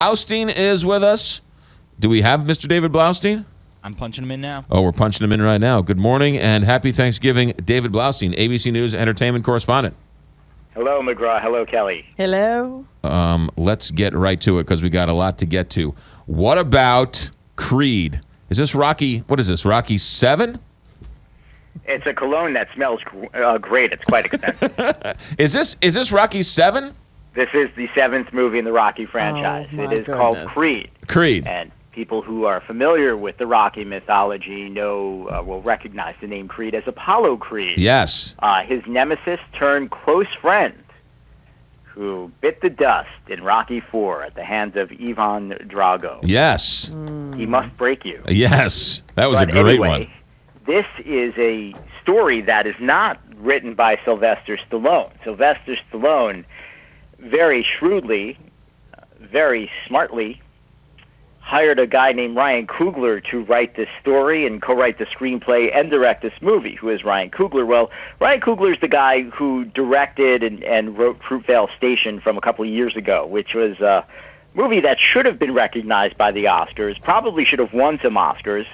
Blaustein is with us. Do we have Mr. David Blaustein? I'm punching him in now. Oh, we're punching him in right now. Good morning and happy Thanksgiving, David Blaustein, ABC News entertainment correspondent. Hello, McGraw. Hello, Kelly. Hello. Let's get right to it because we got a lot to get to. What about Creed? Is this Rocky? What is this? Rocky 7? It's a cologne that smells great. It's quite expensive. Is this Rocky 7? This is the 7th movie in the Rocky franchise. Oh, my it is called goodness. Creed. Creed. And people who are familiar with the Rocky mythology will recognize the name Creed as Apollo Creed. Yes. His nemesis turned close friend who bit the dust in Rocky IV at the hands of Ivan Drago. Yes. He must break you. Yes. That was But a great anyway, one. This is a story that is not written by Sylvester Stallone. Sylvester Stallone very shrewdly, very smartly, hired a guy named Ryan Coogler to write this story and co-write the screenplay and direct this movie. Who is Ryan Coogler? Well, Ryan Coogler is the guy who directed and wrote Fruitvale Station from a couple of years ago, which was a movie that should have been recognized by the Oscars, probably should have won some Oscars,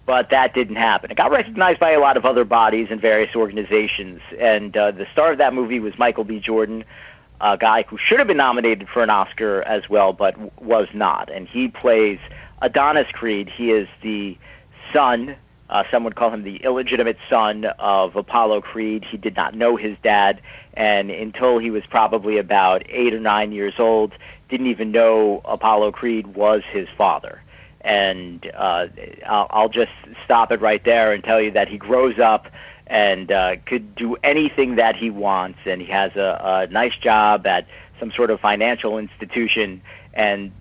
but that didn't happen. It got recognized by a lot of other bodies and various organizations, and the star of that movie was Michael B. Jordan, a guy who should have been nominated for an Oscar as well, but was not. And he plays Adonis Creed. He is the son, some would call him the illegitimate son of Apollo Creed. He did not know his dad, and until he was probably about 8 or 9 years old, didn't even know Apollo Creed was his father. And I'll just stop it right there and tell you that he grows up and could do anything that he wants, and he has a nice job at some sort of financial institution, and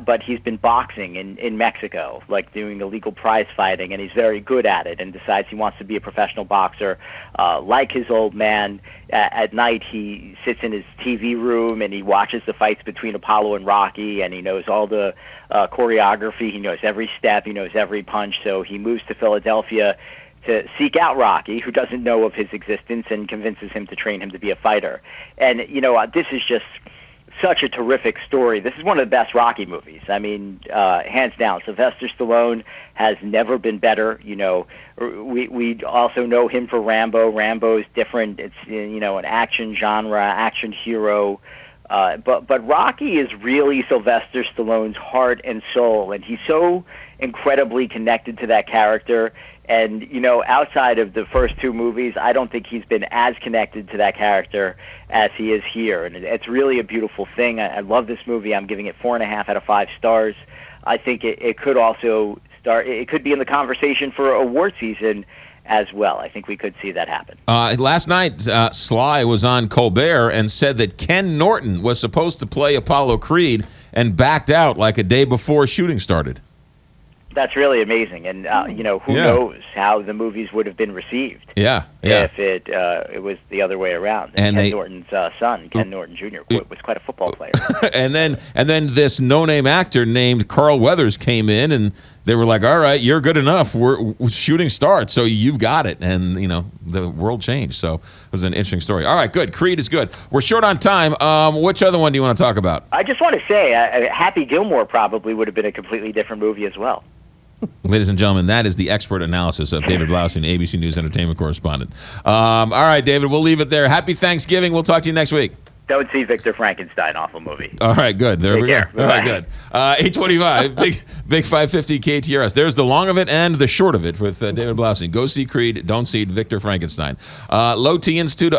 but he's been boxing in Mexico, like doing illegal prize fighting, and he's very good at it, and decides he wants to be a professional boxer. Like his old man, at night he sits in his TV room and he watches the fights between Apollo and Rocky, and he knows all the choreography, he knows every step, he knows every punch, so he moves to Philadelphia to seek out Rocky, who doesn't know of his existence, and convinces him to train him to be a fighter. And, this is just such a terrific story. This is one of the best Rocky movies. I mean, hands down. Sylvester Stallone has never been better. We also know him for Rambo. Rambo's different. It's, an action genre, action hero. But Rocky is really Sylvester Stallone's heart and soul, and he's so incredibly connected to that character. And, outside of the first two movies, I don't think he's been as connected to that character as he is here. And it's really a beautiful thing. I love this movie. I'm giving it 4.5 out of 5 stars. I think it could also it could be in the conversation for award season as well. I think we could see that happen. Last night, Sly was on Colbert and said that Ken Norton was supposed to play Apollo Creed and backed out like a day before shooting started. That's really amazing, and who knows how the movies would have been received? If it was the other way around. And Ken Norton's son, Ken Norton Jr., was quite a football player. and then this no-name actor named Carl Weathers came in, and they were like, "All right, you're good enough. We're shooting starts, so you've got it." And the world changed. So it was an interesting story. All right, good. Creed is good. We're short on time. Which other one do you want to talk about? I just want to say, Happy Gilmore probably would have been a completely different movie as well. Ladies and gentlemen, that is the expert analysis of David Blaustein, ABC News entertainment correspondent. All right, David, we'll leave it there. Happy Thanksgiving. We'll talk to you next week. Don't see Victor Frankenstein, awful movie. All right, good. There we go. Bye-bye. All right, good. 825, big 550 KTRS. There's the long of it and the short of it with David Blaustein. Go see Creed. Don't see Victor Frankenstein. Low T Institute.